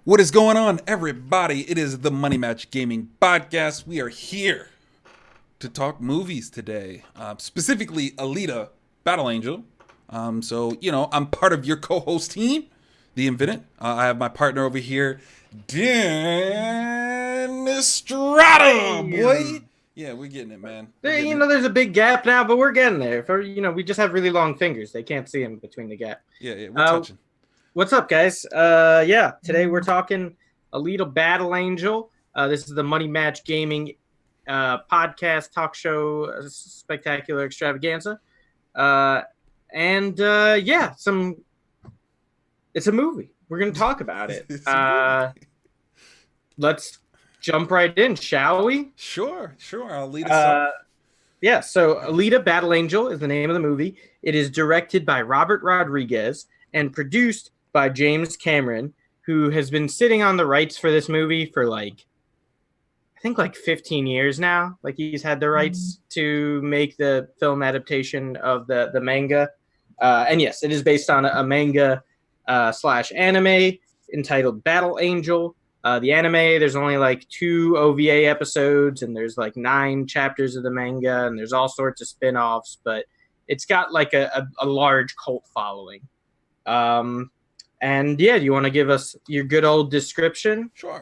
What is going on, everybody? It is the Money Match Gaming Podcast. We are here to talk movies today, specifically Alita, Battle Angel. I'm part of your co-host team, The Infinite. I have my partner over here, Dan Estrata, boy. Yeah, we're getting it, man. There's a big gap now, but we're getting there. We just have really long fingers. They can't see them between the gap. Yeah, we're touching. What's up, guys? Today we're talking Alita Battle Angel. This is the Money Match Gaming podcast, talk show, spectacular extravaganza. It's a movie. We're going to talk about it. Let's jump right in, shall we? Sure. I'll lead us up. So Alita Battle Angel is the name of the movie. It is directed by Robert Rodriguez and produced by James Cameron, who has been sitting on the rights for this movie for I think 15 years now. Like, he's had the rights to make the film adaptation of the manga. And yes, it is based on a manga / anime entitled Battle Angel. The anime, there's only 2 OVA episodes, and there's 9 chapters of the manga, and there's all sorts of spin-offs, but it's got a large cult following. Do you want to give us your good old description? Sure.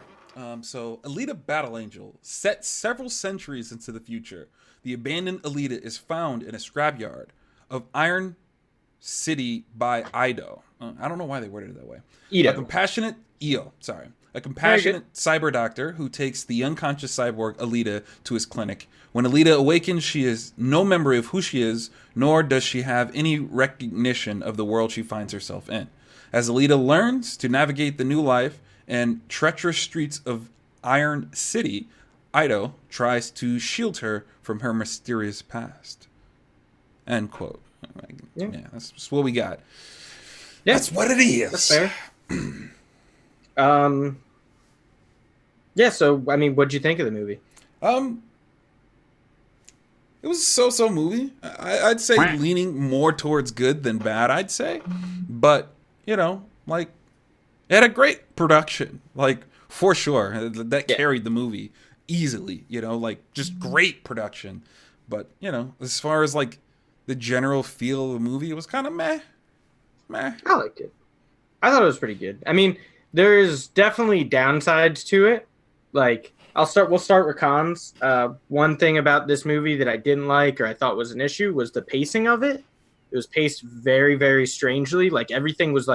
So Alita Battle Angel, set several centuries into the future, the abandoned Alita is found in a scrapyard of Iron City by Ido. I don't know why they worded it that way. Ido. A compassionate cyber doctor who takes the unconscious cyborg Alita to his clinic. When Alita awakens, she has no memory of who she is, nor does she have any recognition of the world she finds herself in. As Alita learns to navigate the new life and treacherous streets of Iron City, Ido tries to shield her from her mysterious past. End quote. Yeah, that's just what we got. Yeah. That's what it is. That's fair. What'd you think of the movie? It was a so-so movie. I'd say leaning more towards good than bad, I'd say. But, it had a great production. For sure. That carried the movie easily, just great production. But, as far as, the general feel of the movie, it was kind of meh. I liked it. I thought it was pretty good. I mean, there's definitely downsides to it. We'll start with cons. One thing about this movie that I didn't like, or I thought was an issue, was the pacing of it. It was paced very, very strangely. Everything was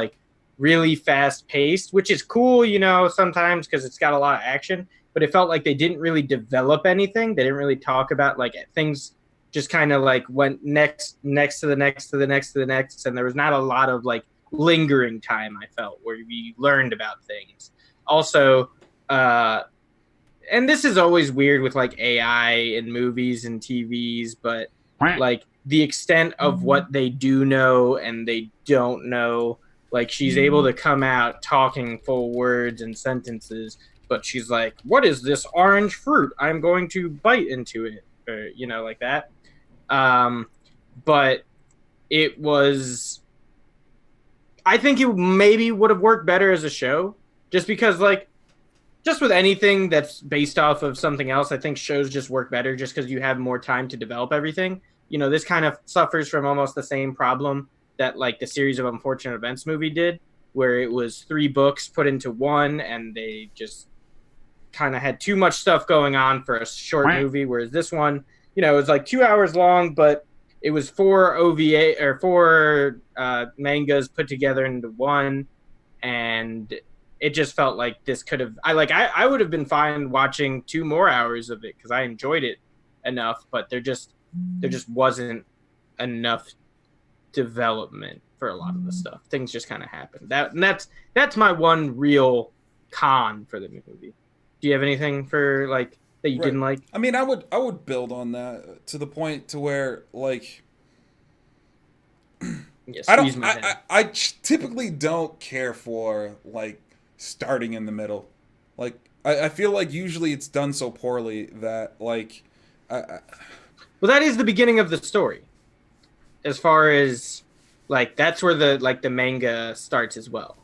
really fast paced, which is cool, sometimes because it's got a lot of action, but it felt like they didn't really develop anything. They didn't really talk about things, just kind of went next to the next to the next to the next. And there was not a lot of lingering time, I felt, where we learned about things. Also, and this is always weird with AI in movies and TVs, but the extent of what they do know and they don't know, she's able to come out talking full words and sentences, but she's like, what is this orange fruit? I'm going to bite into it, or, like that. But it was, I think it maybe would have worked better as a show, just because just with anything that's based off of something else, I think shows just work better just because you have more time to develop everything. This kind of suffers from almost the same problem that the Series of Unfortunate Events movie did, where it was 3 books put into one, and they just kind of had too much stuff going on for a short movie. Whereas this one, it was 2 hours long, but it was 4 OVA or 4 mangas put together into one, and it just felt like this could have. I would have been fine watching 2 more hours of it because I enjoyed it enough, but there just wasn't enough development for a lot of the stuff. Things just kind of happened. That's my one real con for the movie. Do you have anything for that you didn't like? I mean, I would build on that to the point to where Yes, I typically don't care for starting in the middle. I feel usually it's done so poorly that well, that is the beginning of the story. As far as that's where the manga starts as well.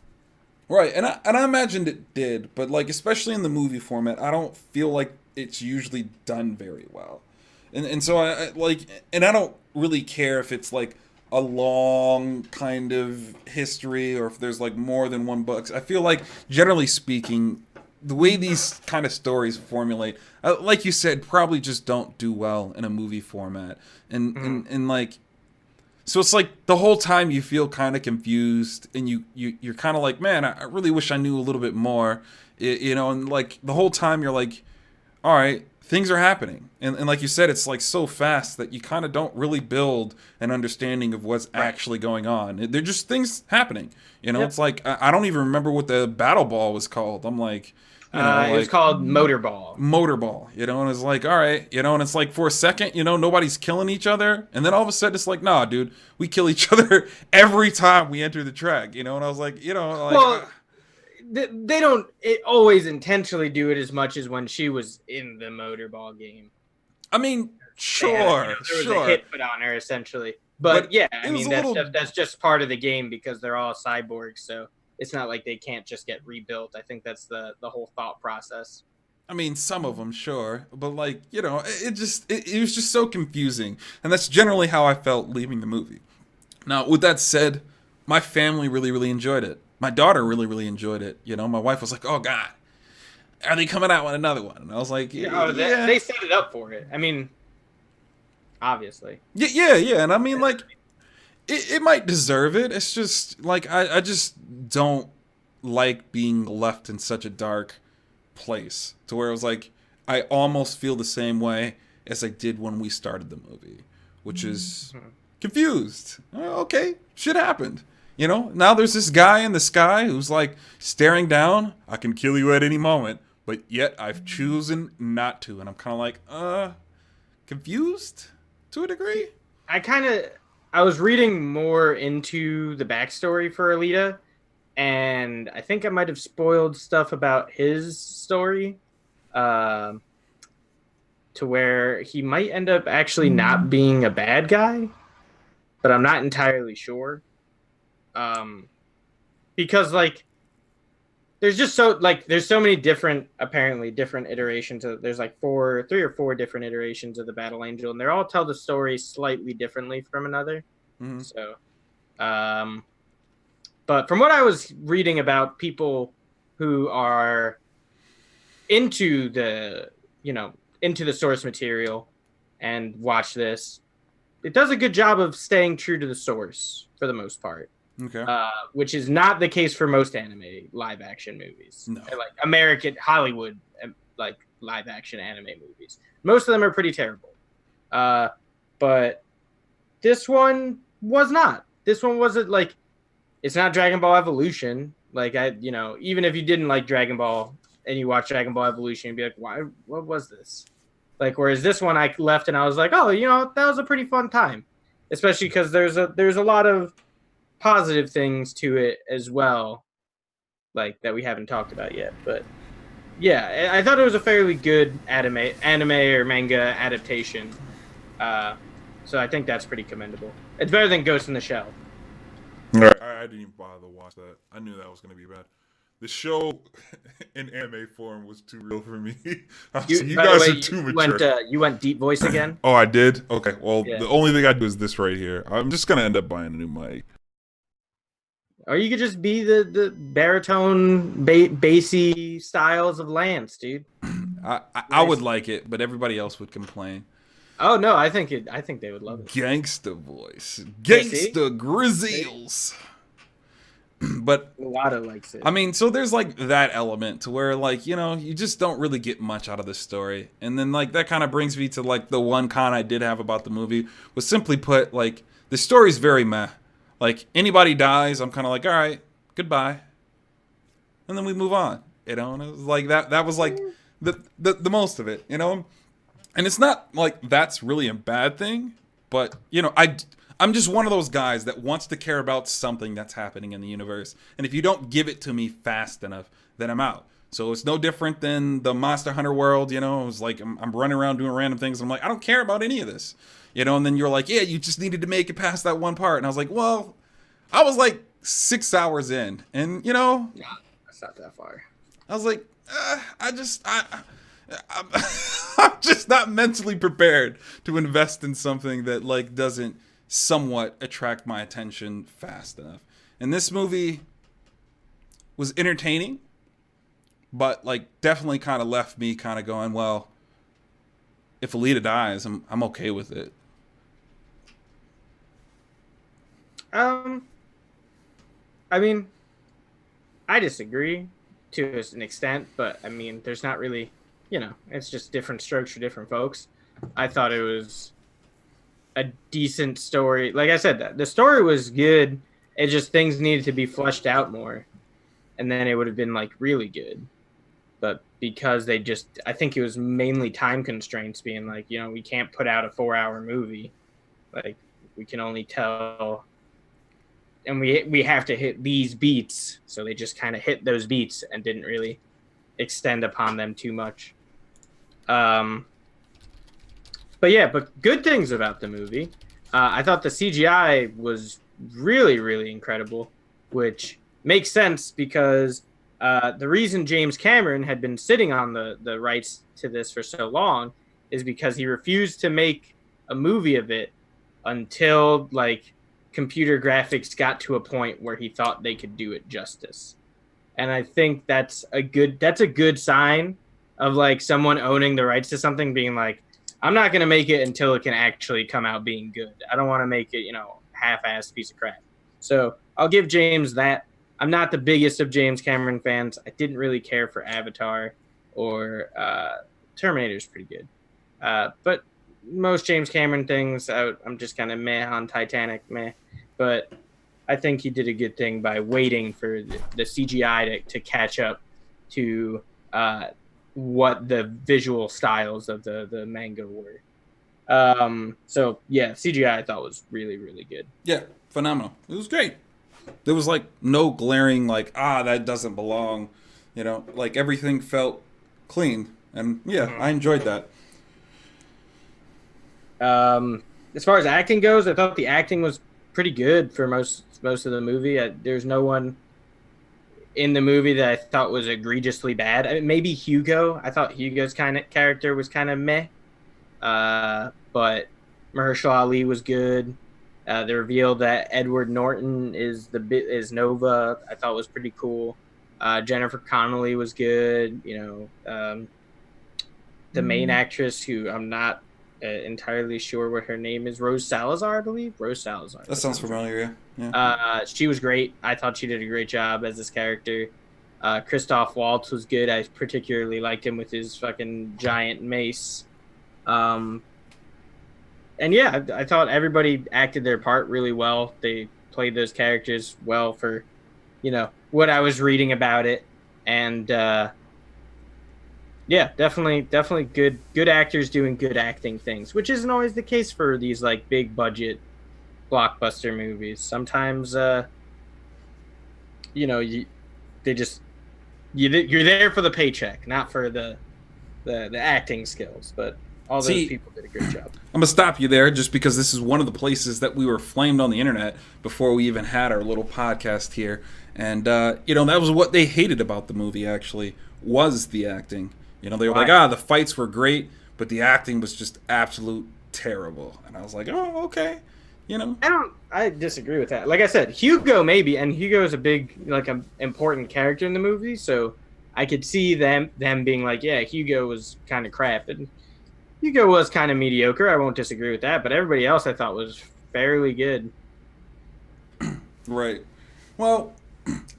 Right, and I imagined it did, but like especially in the movie format, I don't feel like it's usually done very well, and so I like, and I don't really care if it's like a long kind of history or if there's like more than one book. I feel like generally speaking, the way these kind of stories formulate, like you said, probably just don't do well in a movie format, and like. So it's like the whole time you feel kind of confused, and you're kind of like, man, I really wish I knew a little bit more, you know, and like the whole time you're like, all right, things are happening, and like you said, it's like so fast that you kind of don't really build an understanding of what's actually going on. They're just things happening, you know. Yep. It's like I don't even remember what the battle ball was called. I'm like. You know, it was called Motorball. Motorball, you know, and it's like, all right, you know, and it's like for a second, you know, nobody's killing each other, and then all of a sudden it's like, nah, dude, we kill each other every time we enter the track, you know, and I was like, you know, like, well, they don't always intentionally do it as much as when she was in the Motorball game. I mean, sure, there was a hit put on her essentially, but yeah, I mean that's just part of the game because they're all cyborgs, so. It's not like they can't just get rebuilt. I think that's the whole thought process. I mean, some of them, sure. But, like, you know, it was just so confusing. And that's generally how I felt leaving the movie. Now, with that said, my family really, really enjoyed it. My daughter really, really enjoyed it. You know, my wife was like, oh, God, are they coming out with another one? And I was like, yeah. They set it up for it. I mean, obviously. Yeah. And I mean, like... It might deserve it. It's just like I just don't like being left in such a dark place to where it was like I almost feel the same way as I did when we started the movie, which is confused. Okay, shit happened. You know, now there's this guy in the sky who's like staring down. I can kill you at any moment, but yet I've chosen not to, and I'm kind of like confused to a degree. I was reading more into the backstory for Alita, and I think I might have spoiled stuff about his story, to where he might end up actually not being a bad guy, but I'm not entirely sure. Because like, there's so many different iterations of, there's like 3 or 4 different iterations of the Battle Angel, and they all tell the story slightly differently from another. Mm-hmm. So, but from what I was reading about people who are into the source material and watch this, it does a good job of staying true to the source for the most part. Okay. Which is not the case for most anime live action movies. No. Like American Hollywood like live action anime movies. Most of them are pretty terrible. But this one was not. This one wasn't like, it's not Dragon Ball Evolution. Like even if you didn't like Dragon Ball and you watch Dragon Ball Evolution, you'd be like, why? What was this? Like, whereas this one I left and I was like, oh, that was a pretty fun time, especially because there's a lot of positive things to it as well, like that we haven't talked about yet. But yeah, I thought it was a fairly good anime or manga adaptation. So I think that's pretty commendable. It's better than Ghost in the Shell. I didn't even bother to watch that. I knew that was going to be bad. The show in anime form was too real for me. You guys are too mature. You went deep voice again? Oh, I did? Okay, well, yeah. The only thing I do is this right here. I'm just going to end up buying a new mic. Or you could just be the baritone, bassy styles of Lance, dude. I would like it, but everybody else would complain. Oh no, I think they would love it. Gangsta voice, gangsta grizzles. But Lada likes it. I mean, so there's like that element to where like you just don't really get much out of the story, and then like that kind of brings me to like the one con I did have about the movie was simply put like the story's very meh. Like, anybody dies, I'm kind of like, all right, goodbye. And then we move on, and it was like that was like the most of it, And it's not like that's really a bad thing, but, I'm just one of those guys that wants to care about something that's happening in the universe. And if you don't give it to me fast enough, then I'm out. So it's no different than the Monster Hunter world, It's like I'm running around doing random things. And I'm like, I don't care about any of this. And then you're like, yeah, you just needed to make it past that one part. And I was like, well, I was like 6 hours in, and you know, Nah, that's not that far. I was like, I'm I'm just not mentally prepared to invest in something that like doesn't somewhat attract my attention fast enough. And this movie was entertaining, but like definitely kind of left me kind of going, well, if Alita dies, I'm okay with it. I mean, I disagree to an extent, but I mean, there's not really, it's just different strokes for different folks. I thought it was a decent story. Like I said, the story was good. It just things needed to be fleshed out more, and then it would have been like really good. But because I think it was mainly time constraints, being like, we can't put out a 4-hour movie. Like, we can only tell, and we have to hit these beats. So they just kind of hit those beats and didn't really extend upon them too much. But good things about the movie. I thought the CGI was really, really incredible, which makes sense because the reason James Cameron had been sitting on the rights to this for so long is because he refused to make a movie of it until like computer graphics got to a point where he thought they could do it justice. And I think that's a good sign of like someone owning the rights to something, being like, I'm not going to make it until it can actually come out being good. I don't want to make it, half-assed piece of crap. So I'll give James that. I'm not the biggest of James Cameron fans. I didn't really care for Avatar or Terminator's pretty good. But most James Cameron things, I'm just kind of meh on Titanic, meh. But I think he did a good thing by waiting for the CGI to catch up to what the visual styles of the manga were. So yeah, CGI I thought was really, really good. Yeah, phenomenal. It was great. There was like no glaring like, that doesn't belong. Like everything felt clean. And yeah, I enjoyed that. As far as acting goes, I thought the acting was pretty good for most of the movie. There's no one in the movie that I thought was egregiously bad. I mean, maybe Hugo. I thought Hugo's character was kind of meh. But Mahershala Ali was good. The reveal that Edward Norton is Nova, I thought was pretty cool. Jennifer Connelly was good. The main actress, who I'm not entirely sure what her name is, Rose Salazar, I believe. Rose Salazar. That sounds familiar. Yeah. She was great. I thought she did a great job as this character. Christoph Waltz was good. I particularly liked him with his fucking giant mace. And yeah, I thought everybody acted their part really well. They played those characters well for, what I was reading about it. And yeah, definitely good actors doing good acting things, which isn't always the case for these like big budget blockbuster movies. Sometimes, you're there for the paycheck, not for the acting skills. But all those people did a great job. I'm gonna stop you there, just because this is one of the places that we were flamed on the internet before we even had our little podcast here, and that was what they hated about the movie. Actually, was the acting. They were like, the fights were great, but the acting was just absolute terrible. And I was like, oh, okay. I disagree with that. Like I said, Hugo maybe, and Hugo is a big, an important character in the movie, so I could see them being like, yeah, Hugo was kind of crap, and Hugo was kind of mediocre. I won't disagree with that, but everybody else I thought was fairly good. Right. Well,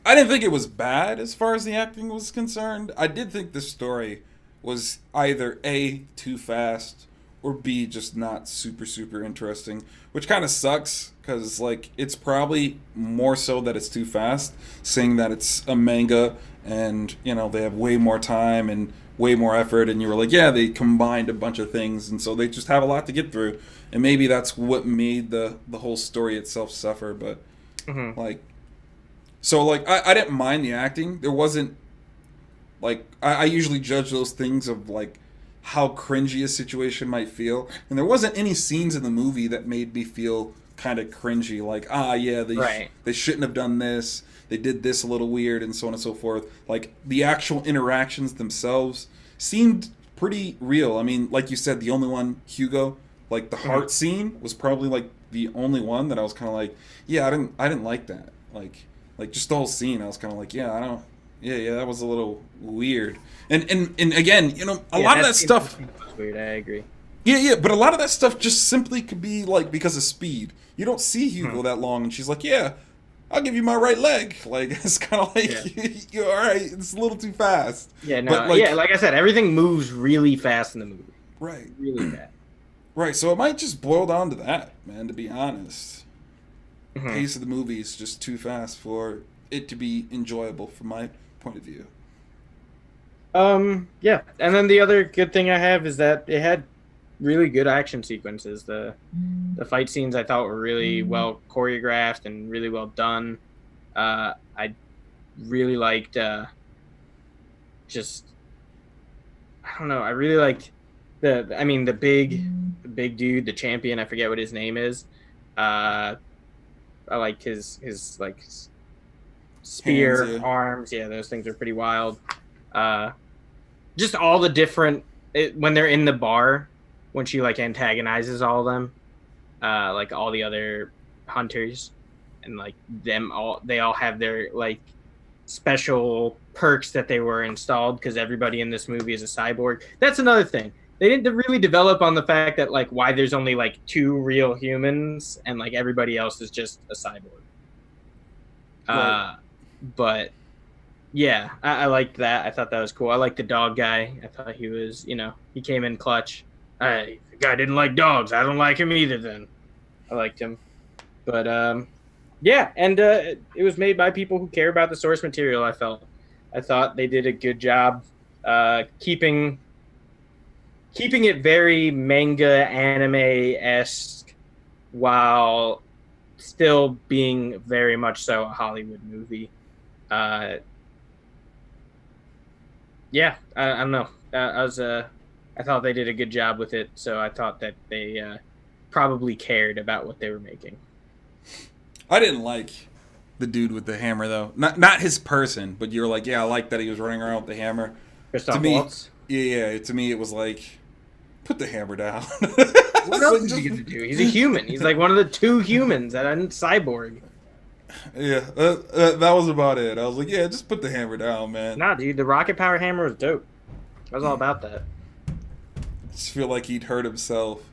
I didn't think it was bad as far as the acting was concerned. I did think the story was either A, too fast, or B, just not super, super interesting, which kind of sucks, because like it's probably more so that it's too fast, seeing that it's a manga and they have way more time and way more effort, and you were like, yeah, they combined a bunch of things, and so they just have a lot to get through, and maybe that's what made the whole story itself suffer. But I didn't mind the acting. There wasn't like I usually judge those things of like how cringy a situation might feel, and there wasn't any scenes in the movie that made me feel kind of cringy. Like, yeah, they shouldn't have done this. They did this a little weird, and so on and so forth. Like, the actual interactions themselves seemed pretty real. I mean, like you said, the only one, Hugo, like the heart scene was probably like the only one that I was kind of like, yeah, I didn't like that. Like just the whole scene, I was kind of like, yeah, I don't. Yeah, that was a little weird. And again, you know, a lot of that stuff was weird. I agree. Yeah, but a lot of that stuff just simply could be like because of speed. You don't see Hugo that long, and she's like, "Yeah, I'll give you my right leg." Like, it's kind of like, you're all right. It's a little too fast. Yeah, no, but like I said, everything moves really fast in the movie. Right. Really fast. Right. So it might just boil down to that, man. To be honest, the pace of the movie is just too fast for it to be enjoyable from my point of view. Yeah, and then the other good thing I have is that it had really good action sequences. The fight scenes I thought were really well choreographed and really well done. I really liked just I don't know. I really liked the big dude, the champion. I forget what his name is. I liked his like spear hands, arms. Yeah, those things are pretty wild. Just all the different when they're in the bar, when she like antagonizes all of them, like all the other hunters, and like they all have their like special perks that they were installed because everybody in this movie is a cyborg. That's another thing. They didn't really develop on the fact that like why there's only like 2 real humans and like everybody else is just a cyborg. Right. But yeah, I liked that. I thought that was cool. I liked the dog guy. I thought he was, he came in clutch. The guy didn't like dogs. I don't like him either then. I liked him. But, yeah, and it was made by people who care about the source material, I felt. I thought they did a good job keeping it very manga, anime-esque while still being very much so a Hollywood movie. Yeah, I don't know. I thought they did a good job with it, so I thought that they probably cared about what they were making. I didn't like the dude with the hammer though. Not his person, but you're like, yeah, I like that he was running around with the hammer. Christoph Waltz? Yeah. To me, it was like, put the hammer down. What else is he gonna do? He's a human. He's like one of the 2 humans that aren't cyborg. Yeah, that was about it. I was like, yeah, just put the hammer down, man. Nah, dude, the rocket power hammer was dope. I was all about that. I just feel like he'd hurt himself.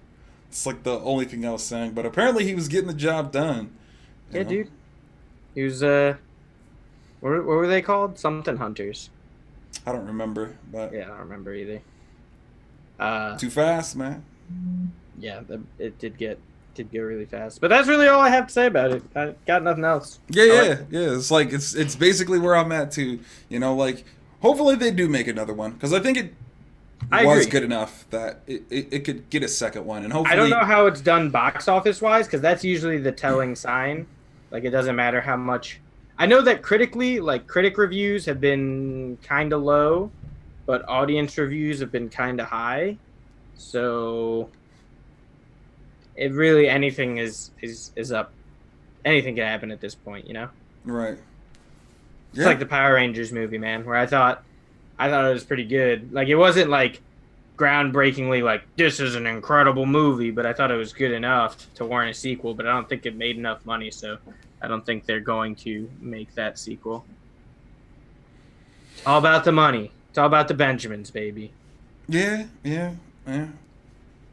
It's like the only thing I was saying, but apparently he was getting the job done. Yeah, dude. He was, what were they called? Something hunters. I don't remember, but... Yeah, I don't remember either. Too fast, man. Yeah, it did go really fast. But that's really all I have to say about it. I got nothing else. Yeah. It's like, it's basically where I'm at, too. Like, hopefully they do make another one, because I think it was good enough that it could get a second one, and hopefully... I don't know how it's done box office-wise, because that's usually the telling sign. Like, it doesn't matter how much... I know that critically, like, critic reviews have been kind of low, but audience reviews have been kind of high. So... it really, anything is up. Anything can happen at this point, Right. It's like the Power Rangers movie, man, where I thought it was pretty good. Like, it wasn't like groundbreakingly like this is an incredible movie, but I thought it was good enough to warrant a sequel. But I don't think it made enough money, so I don't think they're going to make that sequel. It's all about the money. It's all about the Benjamins, baby. Yeah.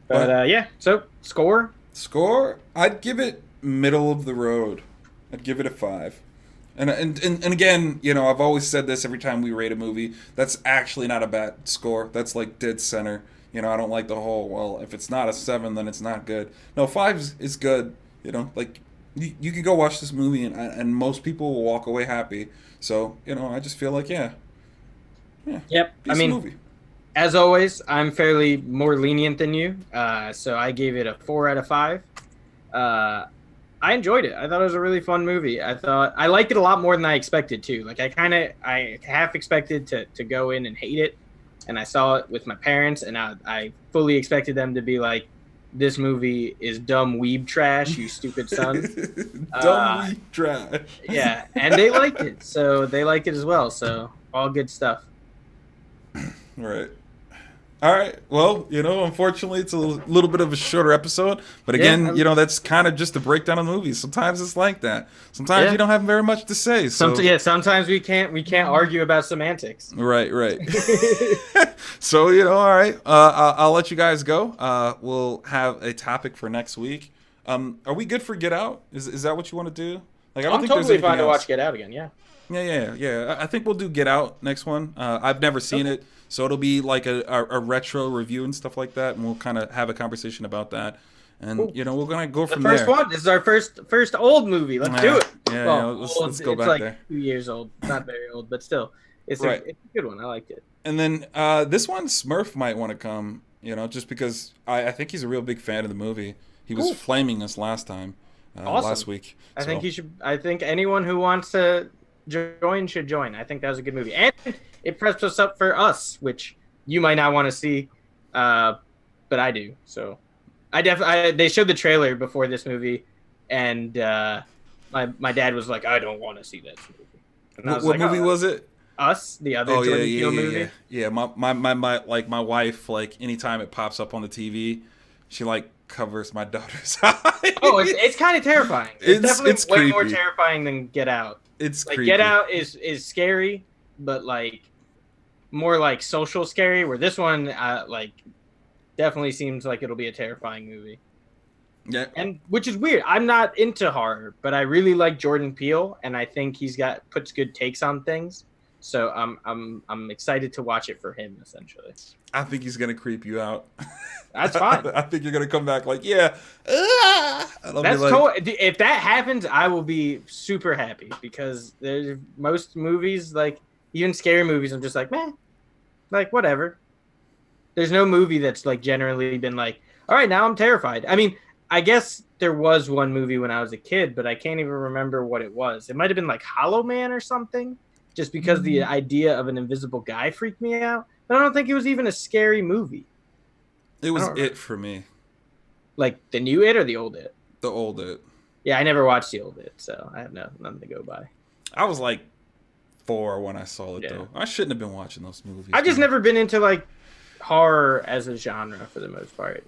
But yeah, so score? Score? I'd give it middle of the road. I'd give it a 5. And again, I've always said this every time we rate a movie. That's actually not a bad score. That's like dead center. I don't like the whole, well, if it's not a 7, then it's not good. No, 5 is good. Like, you can go watch this movie and most people will walk away happy. So, I just feel like, yeah. Yep. I mean, movie. As always, I'm fairly more lenient than you. So I gave it a 4 out of 5. I enjoyed it. I thought it was a really fun movie. I liked it a lot more than I expected to. Like, I half expected to go in and hate it. And I saw it with my parents, and I fully expected them to be like, this movie is dumb weeb trash, you stupid son. Dumb weeb trash. Yeah, and they liked it, so they liked it as well. So all good stuff. Right. All right. Well, unfortunately, it's a little bit of a shorter episode. But again, that's kind of just a breakdown of the movie. Sometimes it's like that. Sometimes you don't have very much to say. So sometimes we can't argue about semantics. Right. So all right. I'll let you guys go. We'll have a topic for next week. Are we good for Get Out? Is that what you want to do? Like, I don't I'm think totally there's fine to else. watch Get Out again. Yeah. Yeah. I think we'll do Get Out next one. I've never seen it. So it'll be like a retro review and stuff like that, and we'll kind of have a conversation about that. And we're gonna go from there. The first one. This is our first old movie. Let's do it. Yeah, let's go back there. 2 years old, not very old, but still, it's a good one. I liked it. And then this one, Smurf might want to come. Just because I think he's a real big fan of the movie. He was flaming us last time, last week. I think he should. I think anyone who wants to join should join. I think that was a good movie, and it preps us up for Us, which you might not want to see, but I do. So they showed the trailer before this movie, and my dad was like, I don't want to see this movie. And what movie was it? Us, the other Jordan Peele movie. Yeah. My wife, like, anytime it pops up on the TV, she like covers my daughter's eyes. Oh, it's kind of terrifying. It's definitely way creepy. more terrifying than Get Out. It's like creepy. Get Out is scary, but like more like social scary. Where this one, like, definitely seems like it'll be a terrifying movie. Yeah, and which is weird. I'm not into horror, but I really like Jordan Peele, and I think he's puts good takes on things. So I'm excited to watch it for him. Essentially, I think he's gonna creep you out. That's fine. I think you're gonna come back like, yeah. That's if that happens, I will be super happy, because there's most movies, like even scary movies, I'm just like, meh, like whatever. There's no movie that's like generally been like, all right, now I'm terrified. I mean, I guess there was one movie when I was a kid, but I can't even remember what it was. It might have been like Hollow Man or something, just because the idea of an invisible guy freaked me out. But I don't think it was even a scary movie. It was It for me. Like the new It or the old It? The old It. Yeah, I never watched the old It, so I have nothing to go by. I was like 4 when I saw it, though. I shouldn't have been watching those movies. I've just never been into like horror as a genre for the most part.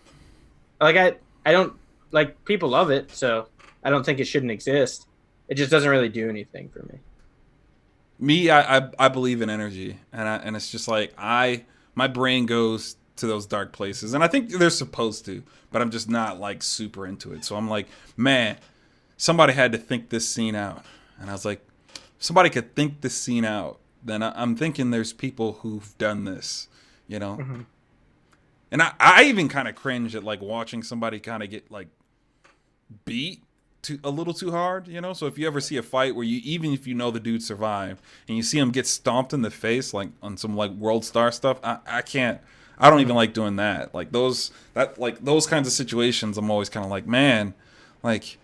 Like I don't like, people love it, so I don't think it shouldn't exist. It just doesn't really do anything for me. I believe in energy, and it's just like my brain goes to those dark places, and I think they're supposed to, but I'm just not like super into it. So I'm like, man, somebody had to think this scene out, and I was like, if somebody could think this scene out, then I'm thinking there's people who've done this, Mm-hmm. And I even kind of cringe at like watching somebody kind of get like beat a little too hard, So if you ever see a fight where even if you know the dude survived and you see him get stomped in the face, like on some like World Star stuff, I can't. I don't even like doing that. Like those kinds of situations, I'm always kind of like, man, like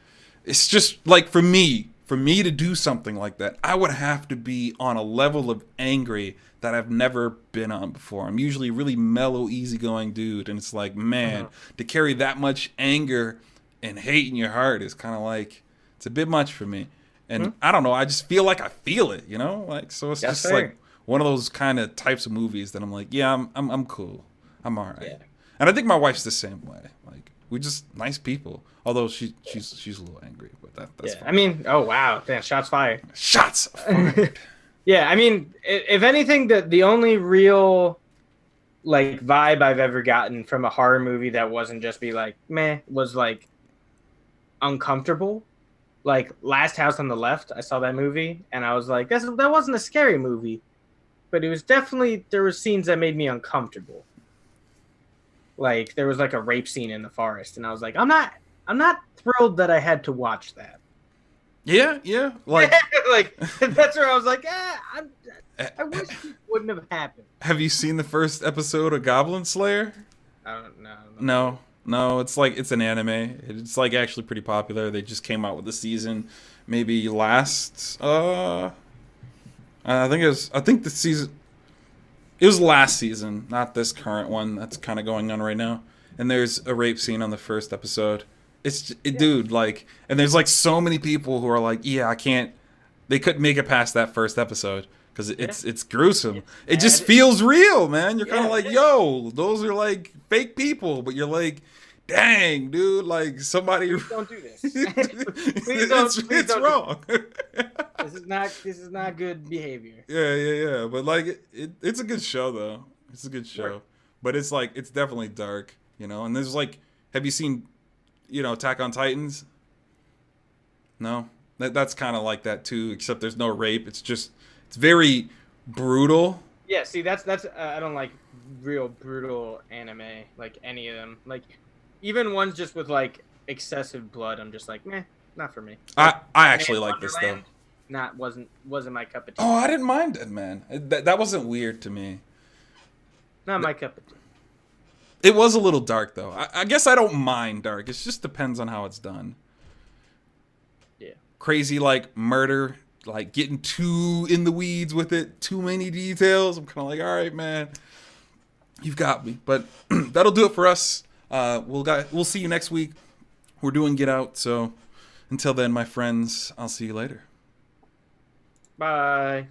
it's just like for me to do something like that, I would have to be on a level of angry that I've never been on before. I'm usually a really mellow, easygoing dude, and it's like, man, to carry that much anger and hate in your heart is kind of like, it's a bit much for me. And I don't know, I just feel like I feel it, like, so it's just fair. Like one of those kind of types of movies that I'm like, yeah, I'm cool, I'm all right. Yeah. And I think my wife's the same way. Like, we're just nice people, although she's a little angry, but that's fine. I mean, oh wow, damn, shots fired. Shots fired. Yeah, I mean, if anything, the only real like vibe I've ever gotten from a horror movie that wasn't just be like meh was like uncomfortable. Like Last House on the Left, I saw that movie and I was like, that wasn't a scary movie, but it was definitely, there were scenes that made me uncomfortable. Like there was like a rape scene in the forest, and I was like, I'm not thrilled that I had to watch that. Yeah, like like that's where I was like, I wish it wouldn't have happened. Have you seen the first episode of Goblin Slayer? I don't know. No, it's like, it's an anime. It's like actually pretty popular. They just came out with the season maybe last I think the season It was last season, not this current one that's kind of going on right now. And there's a rape scene on the first episode. Dude, like, and there's like so many people who are like, yeah, I can't. They couldn't make it past that first episode because it's gruesome. It just feels real, man. You're kind of like, yo, those are like fake people, but you're like, dang, dude, like somebody. Please don't do this. Please don't. It's wrong. This is not good behavior. Yeah. But like, it's a good show though. It's a good show, Sure. but it's like it's definitely dark, you know. And there's like, have you seen, Attack on Titans? No, that's kind of like that too, except there's no rape. It's very brutal. Yeah, see, that's I don't like real brutal anime, like any of them. Like even ones just with like excessive blood, I'm just like, meh, not for me. I actually like this though. Wasn't my cup of tea. Oh, I didn't mind it, man. That wasn't weird to me. Not my cup of tea. It was a little dark though. I guess I don't mind dark. It just depends on how it's done. Yeah. Crazy like murder, like getting too in the weeds with it, too many details. I'm kind of like, all right, man, you've got me. But that'll do it for us. We'll see you next week. We're doing Get Out, so until then, my friends, I'll see you later. Bye.